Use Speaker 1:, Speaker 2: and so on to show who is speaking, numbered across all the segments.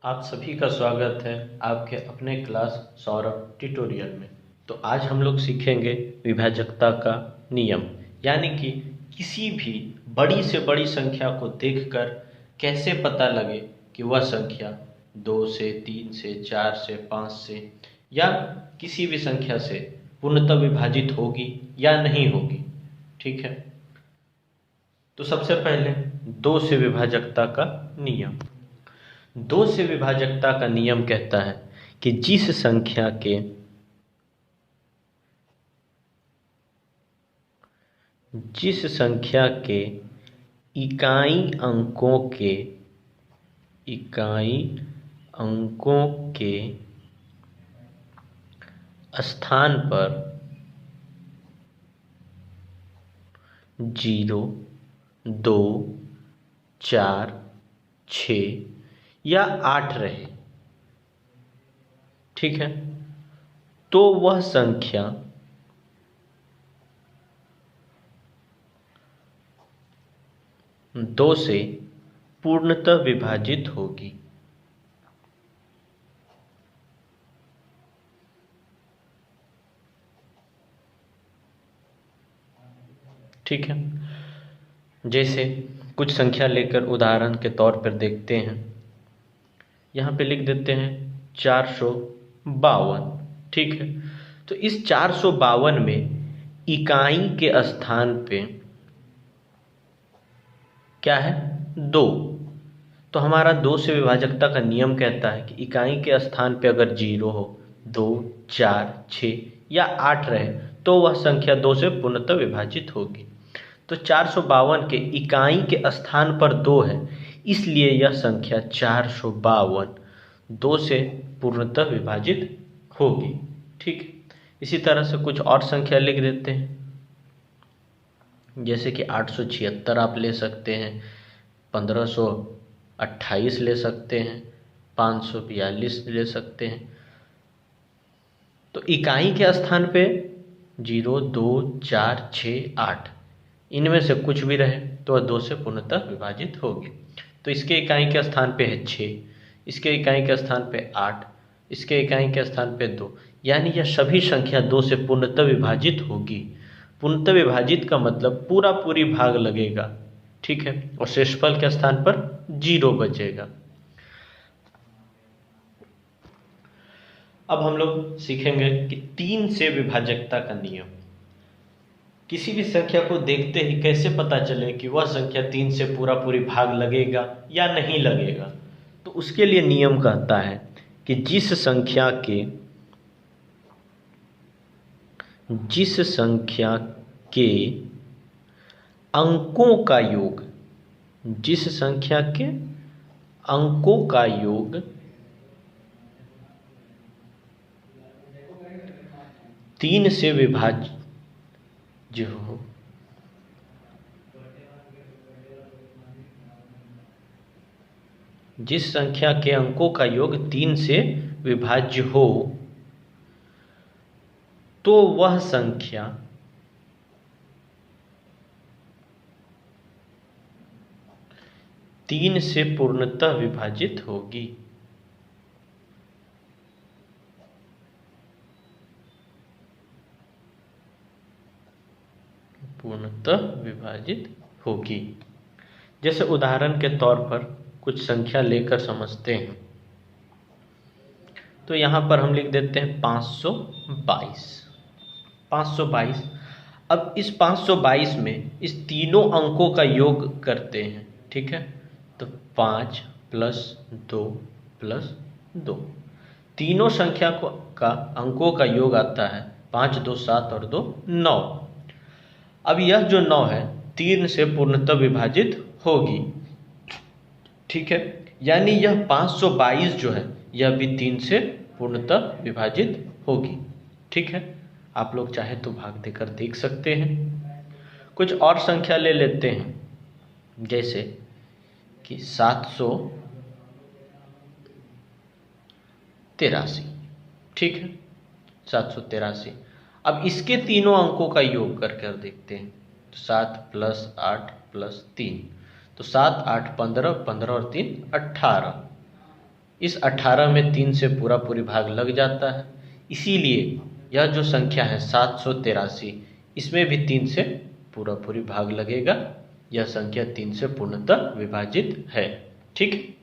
Speaker 1: आप सभी का स्वागत है आपके अपने क्लास सौरभ ट्यूटोरियल में। तो आज हम लोग सीखेंगे विभाजकता का नियम, यानी कि किसी भी बड़ी से बड़ी संख्या को देखकर कैसे पता लगे कि वह संख्या 2 से, 3 से, 4 से, 5 से या किसी भी संख्या से पूर्णतः विभाजित होगी या नहीं होगी। ठीक है, तो सबसे पहले 2 से विभाजकता का नियम। 2 से विभाजकता का नियम कहता है कि जिस संख्या के इकाई अंकों के स्थान पर 0, 2, 4, 6 या 8 रहे, ठीक है, तो वह संख्या 2 से पूर्णतः विभाजित होगी। ठीक है, जैसे कुछ संख्या लेकर उदाहरण के तौर पर देखते हैं। यहाँ पे लिख देते हैं 452। ठीक है, तो इस 452 में इकाई के स्थान पे क्या है? 2। तो हमारा 2 से विभाजकता का नियम कहता है कि इकाई के स्थान पे अगर 0 हो, 2, 4, 6 या 8 रहे तो वह संख्या 2 से पूर्णतः विभाजित होगी। तो 452 के इकाई के स्थान पर 2 है, इसलिए यह संख्या 452 2 से पूर्णतः विभाजित होगी। ठीक, इसी तरह से कुछ और संख्या लिख देते हैं, जैसे कि 876 आप ले सकते हैं, 1528 ले सकते हैं, 542 ले सकते हैं। तो इकाई के स्थान पे 0, 2, 4, 6, 8 इनमें से कुछ भी रहे तो वह 2 से पूर्णतः विभाजित होगी। तो इसके इकाई के स्थान पे है 6, इसके इकाई के स्थान पे 8, इसके इकाई के स्थान पे 2, यानी यह सभी संख्या 2 से पूर्णतः विभाजित होगी। पूर्णतः विभाजित का मतलब पूरा पूरी भाग लगेगा, ठीक है, और शेषफल के स्थान पर 0 बचेगा। अब हम लोग सीखेंगे कि 3 से विभाजकता का नियम। किसी भी संख्या को देखते ही कैसे पता चले कि वह संख्या 3 से पूरा पूरी भाग लगेगा या नहीं लगेगा। तो उसके लिए नियम कहता है कि जिस संख्या के अंकों का योग, जिस संख्या के अंकों का योग 3 से विभाज्य हो, जिस संख्या के अंकों का योग 3 से विभाज्य हो, तो वह संख्या तीन से पूर्णतः विभाजित होगी। पूर्णतः विभाजित होगी। जैसे उदाहरण के तौर पर कुछ संख्या लेकर समझते हैं। तो यहाँ पर हम लिख देते हैं 522। अब इस 522 में इस तीनों अंकों का योग करते हैं, ठीक है। तो 5 + 2 + 2, तीनों संख्या का अंकों का योग आता है 5, 2, 7 और 2, 9। अब यह जो 9 है 3 से पूर्णतः विभाजित होगी, ठीक है, यानी यह 522 जो है यह भी 3 से पूर्णतः विभाजित होगी, ठीक है। आप लोग चाहे तो भाग देकर देख सकते हैं। कुछ और संख्या ले लेते हैं, जैसे कि 783, ठीक है, 783। अब इसके तीनों अंकों का योग कर देखते हैं। तो 7 + 8 + 3, तो 7, 8, 15, 15 और 3, 18। इस 18 में 3 से पूरा पूरी भाग लग जाता है, इसीलिए यह जो संख्या है 783, इसमें भी 3 से पूरा पूरी भाग लगेगा। यह संख्या 3 से पूर्णतः विभाजित है। ठीक,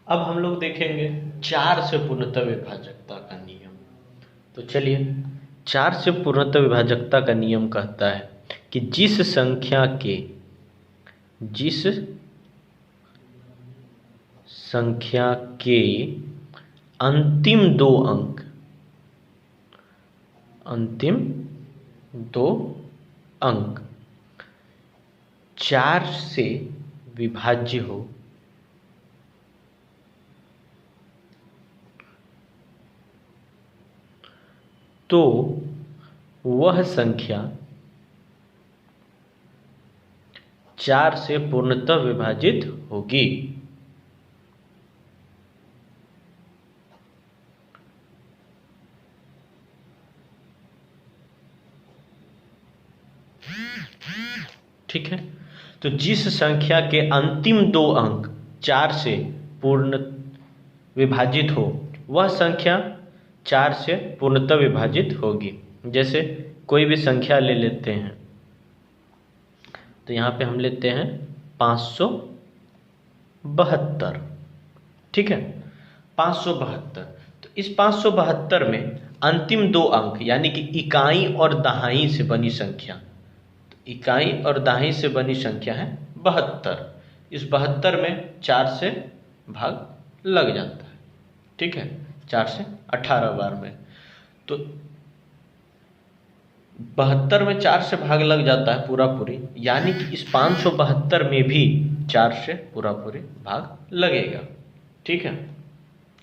Speaker 1: अब हम लोग देखेंगे 4 से पूर्णतः विभाजकता का नियम। तो चलिए, 4 से पूर्णतः विभाजकता का नियम कहता है कि जिस संख्या के अंतिम दो अंक 4 से विभाज्य हो, तो वह संख्या 4 से पूर्णतः विभाजित होगी। ठीक है, तो जिस संख्या के अंतिम 2 अंक 4 से पूर्ण विभाजित हो, वह संख्या 4 से पूर्णतः विभाजित होगी। जैसे कोई भी संख्या ले लेते हैं, तो यहाँ पे हम लेते हैं 572। ठीक है, 572। तो इस 572 में अंतिम 2 अंक यानी कि इकाई और दहाई से बनी संख्या, तो इकाई और दहाई से बनी संख्या है 72। इस 72 में 4 से भाग लग जाता है। ठीक है, 4 से 18 बार में, तो 72 में 4 से भाग लग जाता है पूरा पूरी, यानी कि इस 572 में भी 4 से पूरा पूरी भाग लगेगा। ठीक है,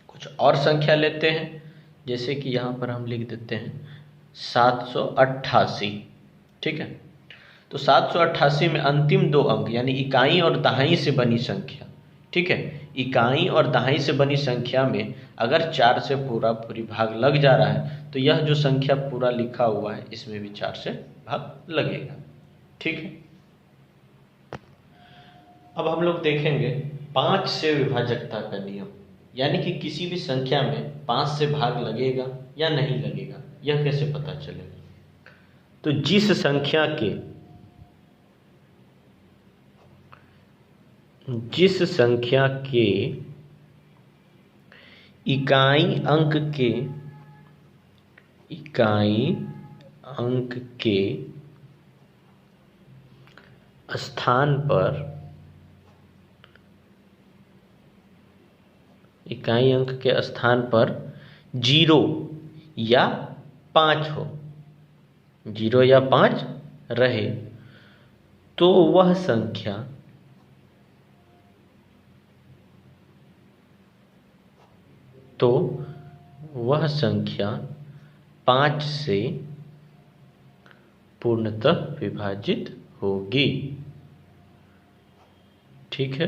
Speaker 1: कुछ और संख्या लेते हैं, जैसे कि यहाँ पर हम लिख देते हैं 788। ठीक है, तो 788 में अंतिम 2 अंक यानी इकाई और दहाई से बनी संख्या। ठीक है, इकाई और दहाई से बनी संख्या में अगर 4 से पूरा पूरी भाग लग जा रहा है, तो यह जो संख्या पूरा लिखा हुआ है इसमें भी 4 से भाग लगेगा। ठीक है, अब हम लोग देखेंगे 5 से विभाजकता का नियम, यानी कि किसी भी संख्या में 5 से भाग लगेगा या नहीं लगेगा, यह कैसे पता चलेगा। तो जिस संख्या के इकाई अंक के स्थान पर 0 या 5 हो, 0 या 5 रहे, तो वह संख्या 5 से पूर्णतः विभाजित होगी। ठीक है,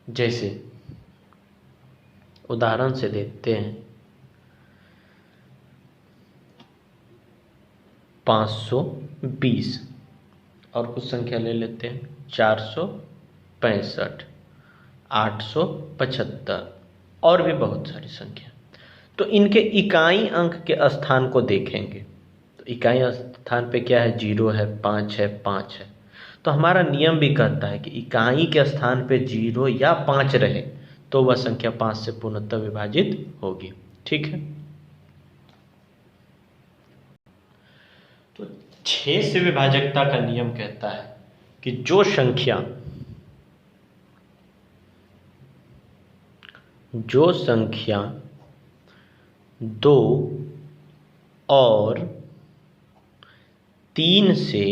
Speaker 1: जैसे उदाहरण से देखते हैं 520, और कुछ संख्या ले लेते हैं 465, 875 और भी बहुत सारी संख्या। तो इनके इकाई अंक के स्थान को देखेंगे, तो इकाई स्थान पे क्या है, 0 है, 5 है, 5 है। तो हमारा नियम भी कहता है कि इकाई के स्थान पे 0 या 5 रहे तो वह संख्या 5 से पूर्णतः विभाजित होगी। ठीक है, तो 6 से विभाजकता का नियम कहता है कि जो संख्या 2 और 3 से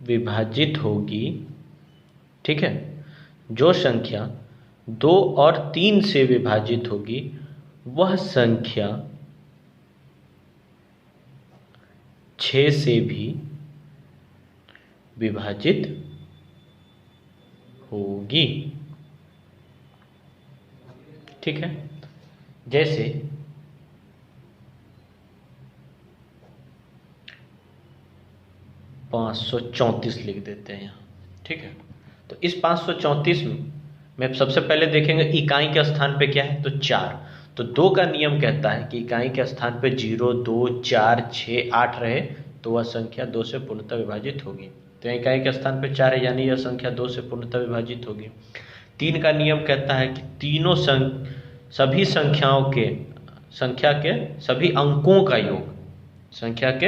Speaker 1: विभाजित होगी, ठीक है, जो संख्या 2 और 3 से विभाजित होगी, वह संख्या 6 से भी विभाजित होगी। ठीक है, जैसे 534 लिख देते हैं यहाँ, ठीक है। तो इस 534 में सबसे पहले देखेंगे इकाई के स्थान पे क्या है, तो 4। तो 2 का नियम कहता है कि इकाई के स्थान पे 0, 2, 4, 6, 8 रहे तो वह संख्या 2 से पूर्णतः विभाजित होगी। तो इकाई के स्थान पे 4 है, यानी यह संख्या 2 से पूर्णतः विभाजित होगी। 3 का नियम कहता है कि तीनों सभी संख्या के सभी अंकों का योग, संख्या के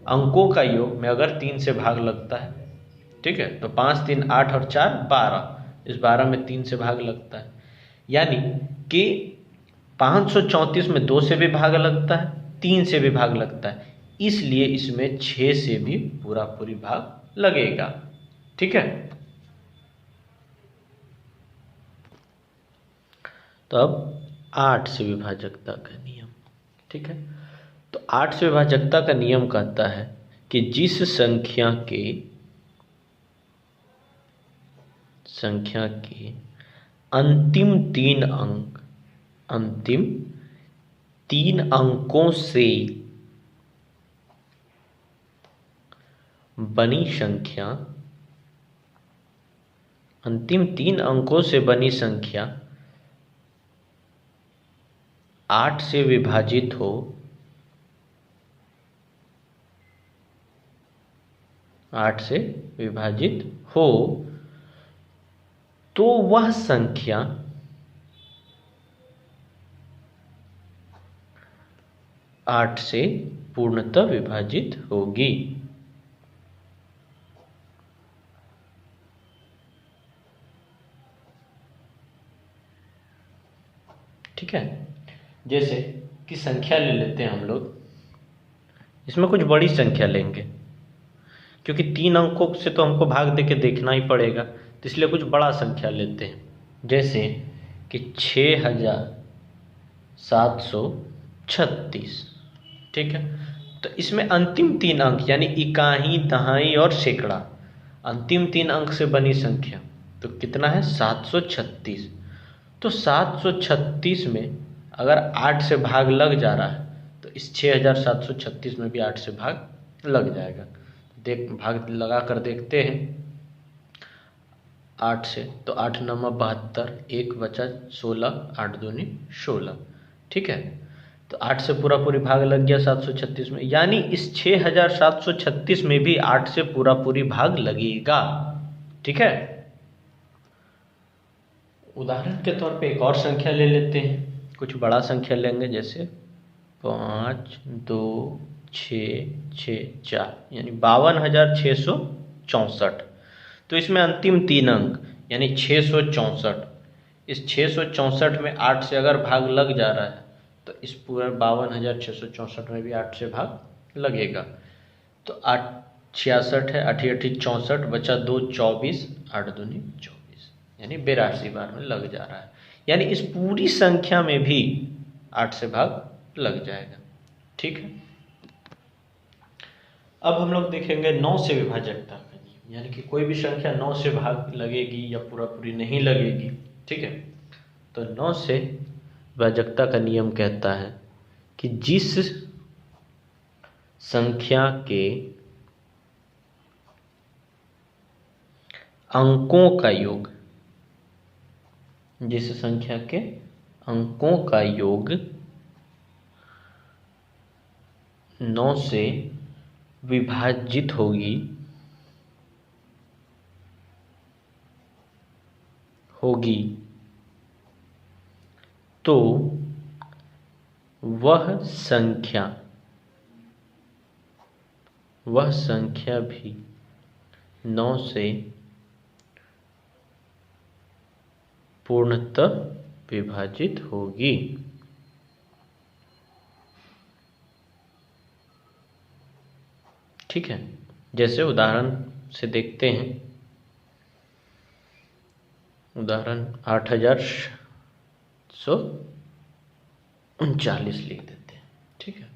Speaker 1: अंकों का योग में अगर 3 से भाग लगता है, ठीक है, तो 5, 3, 8 और 4 12, इस 12 में 3 से भाग लगता है, यानी कि 534 में 2 से भी भाग लगता है, 3 से भी भाग लगता है, इसलिए इसमें 6 से भी पूरा पूरी भाग लगेगा, ठीक है। तो अब 8 से विभाजकता का नियम, ठीक है। तो 8 से विभाजकता का नियम कहता है कि जिस संख्या के अंतिम 3 अंकों से बनी संख्या, अंतिम 3 अंकों से बनी संख्या 8 से विभाजित हो, 8 से विभाजित हो, तो वह संख्या 8 से पूर्णतः विभाजित होगी, ठीक है। जैसे कि संख्या ले लेते हैं हम लोग, इसमें कुछ बड़ी संख्या लेंगे क्योंकि 3 अंकों से तो हमको भाग दे के देखना ही पड़ेगा, तो इसलिए कुछ बड़ा संख्या लेते हैं, जैसे कि 6736, ठीक है। तो इसमें अंतिम 3 अंक यानी इकाई, दहाई और सैकड़ा, अंतिम 3 अंक से बनी संख्या तो कितना है, 736। तो 736 में अगर 8 से भाग लग जा रहा है तो इस 6736 में भी 8 से भाग लग जाएगा। भाग लगा कर देखते हैं 8 से, तो 8 9 72, 1 बचा 16, 8 दूनी 16, ठीक है। तो 8 से पूरा पूरी भाग लग गया 736 में, यानी इस 6736 में भी 8 से पूरा पूरी भाग लगेगा, ठीक है। उदाहरण के तौर पे एक और संख्या ले लेते हैं, कुछ बड़ा संख्या लेंगे, जैसे 5, 2, 6, 6, 4 यानी 52,664। तो इसमें अंतिम 3 अंक यानी 664, इस 664 में 8 से अगर भाग लग जा रहा है तो इस पूरे 52,664 में भी 8 से भाग लगेगा। तो 8 66 है, 8 8 64, बचा 2 24, 8 दूनी 24, यानी 82 बार में लग जा रहा है, यानी इस पूरी संख्या में भी 8 से भाग लग जाएगा, ठीक है। अब हम लोग देखेंगे 9 से विभाजकता का नियम, यानी कि कोई भी संख्या 9 से भाग लगेगी या पूरा पूरी नहीं लगेगी, ठीक है। तो 9 से विभाजकता का नियम कहता है कि जिस संख्या के अंकों का योग, जिस संख्या के अंकों का योग 9 से विभाजित होगी तो वह संख्या भी 9 से पूर्णतः विभाजित होगी, ठीक है। जैसे उदाहरण से देखते हैं, उदाहरण 8,139 लिख देते हैं, ठीक है।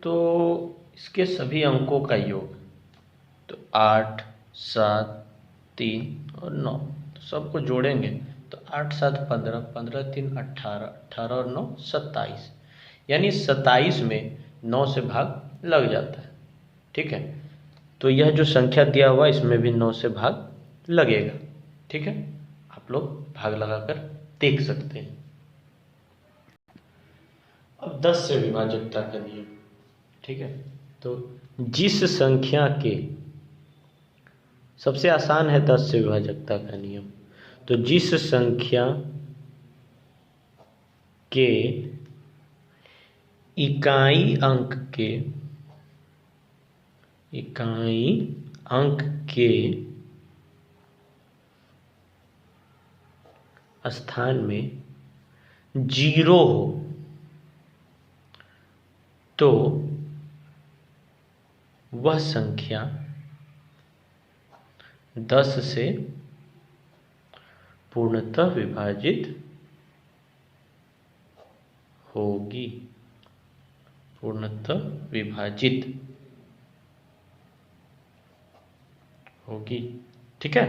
Speaker 1: तो इसके सभी अंकों का योग, तो 8, 7, 3 और 9, तो सबको जोड़ेंगे तो 8 7 15, 15 3 18, 18 और 9 27, यानी 27 में 9 से भाग लग जाता है, ठीक है। तो यह जो संख्या दिया हुआ इसमें भी 9 से भाग लगेगा, ठीक है। आप लोग भाग लगाकर देख सकते हैं। अब 10 से विभाजकता का नियम, ठीक है। तो जिस संख्या के, सबसे आसान है 10 से विभाजकता का नियम, तो जिस संख्या के इकाई अंक के स्थान में 0 हो तो वह संख्या 10 से पूर्णतः विभाजित होगी, पूर्णतः विभाजित होगी, ठीक है।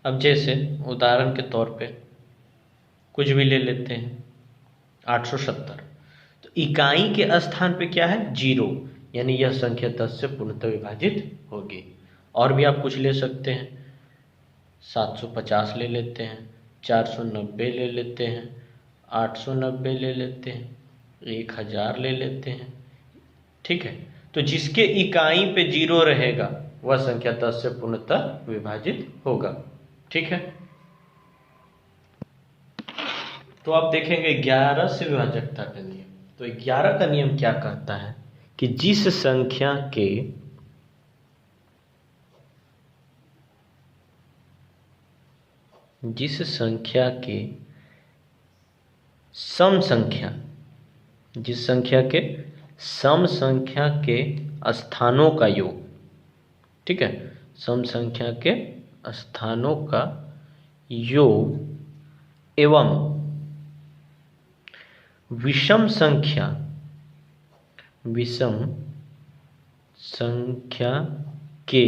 Speaker 1: अब जैसे उदाहरण के तौर पे कुछ भी ले लेते हैं, 870, तो इकाई के स्थान पे क्या है 0, यानी यह संख्या 10 से पूर्णतः विभाजित होगी। और भी आप कुछ ले सकते हैं, 750 ले लेते हैं, 490 ले लेते हैं, 890 ले लेते हैं, 1000 ले लेते हैं, ठीक है। तो जिसके इकाई पे 0 रहेगा वह संख्या 10 से पूर्णतः विभाजित होगा, ठीक है। तो आप देखेंगे 11 से विभाजकता का नियम। तो 11 का नियम क्या कहता है कि जिस संख्या के सम संख्या, जिस संख्या के सम संख्या के स्थानों का योग, ठीक है, सम संख्या के स्थानों का योग एवं विषम संख्या के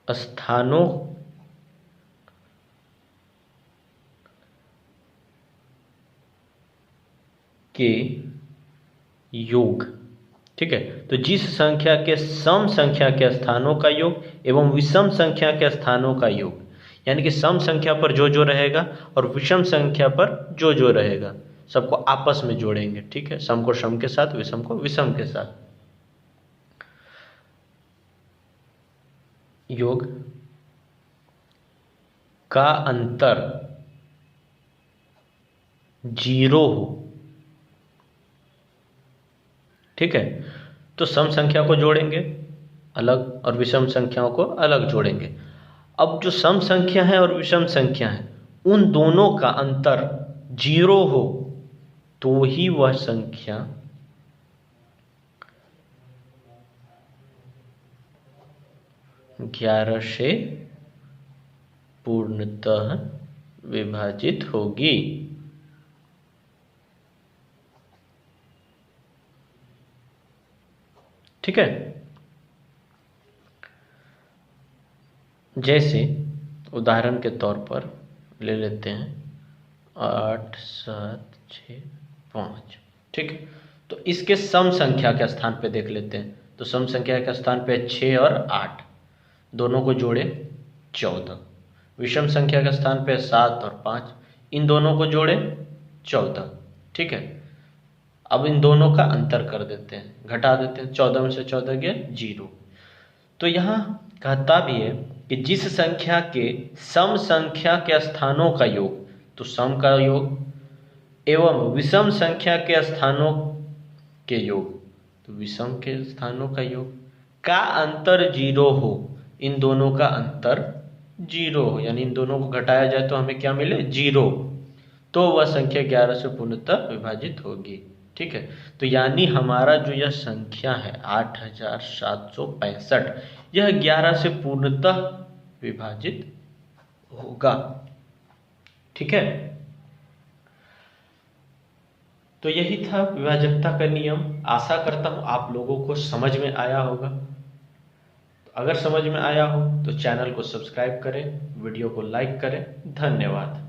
Speaker 1: स्थानों के योग, ठीक है। तो जिस संख्या के सम संख्या के स्थानों का योग एवं विषम संख्या के स्थानों का योग, यानी कि सम संख्या पर जो जो रहेगा और विषम संख्या पर जो जो रहेगा सबको आपस में जोड़ेंगे, ठीक है। सम को सम के साथ, विषम को विषम के साथ। योग का अंतर 0 हो, ठीक है। तो सम संख्या को जोड़ेंगे अलग और विषम संख्याओं को अलग जोड़ेंगे। अब जो सम संख्या है और विषम संख्या है उन दोनों का अंतर 0 हो तो ही वह संख्या ग्यारह से पूर्णतः विभाजित होगी, ठीक है। जैसे उदाहरण के तौर पर ले लेते हैं 8 7 6 5, ठीक है। तो इसके सम संख्या के स्थान पे देख लेते हैं। तो सम संख्या के स्थान पे 6 और 8, दोनों को जोड़े 14। विषम संख्या के स्थान पे 7 और 5, इन दोनों को जोड़े 14, ठीक है। अब इन दोनों का अंतर कर देते हैं, घटा देते हैं, 14 में से 14 गया 0। तो यहाँ कहता भी है कि जिस संख्या के सम संख्या के स्थानों का योग, तो सम का योग एवं विषम संख्या के स्थानों के योग, तो विषम के स्थानों का योग का अंतर 0 हो, इन दोनों का अंतर 0 हो, यानी इन दोनों को घटाया जाए तो हमें क्या मिले 0, तो वह संख्या 11 से पूर्णतः विभाजित होगी, ठीक है। तो यानी हमारा जो यह संख्या है 8765, यह 11 से पूर्णतः विभाजित होगा, ठीक है। तो यही था विभाजकता का नियम। आशा करता हूँ आप लोगों को समझ में आया होगा। तो अगर समझ में आया हो तो चैनल को सब्सक्राइब करें, वीडियो को लाइक करें। धन्यवाद।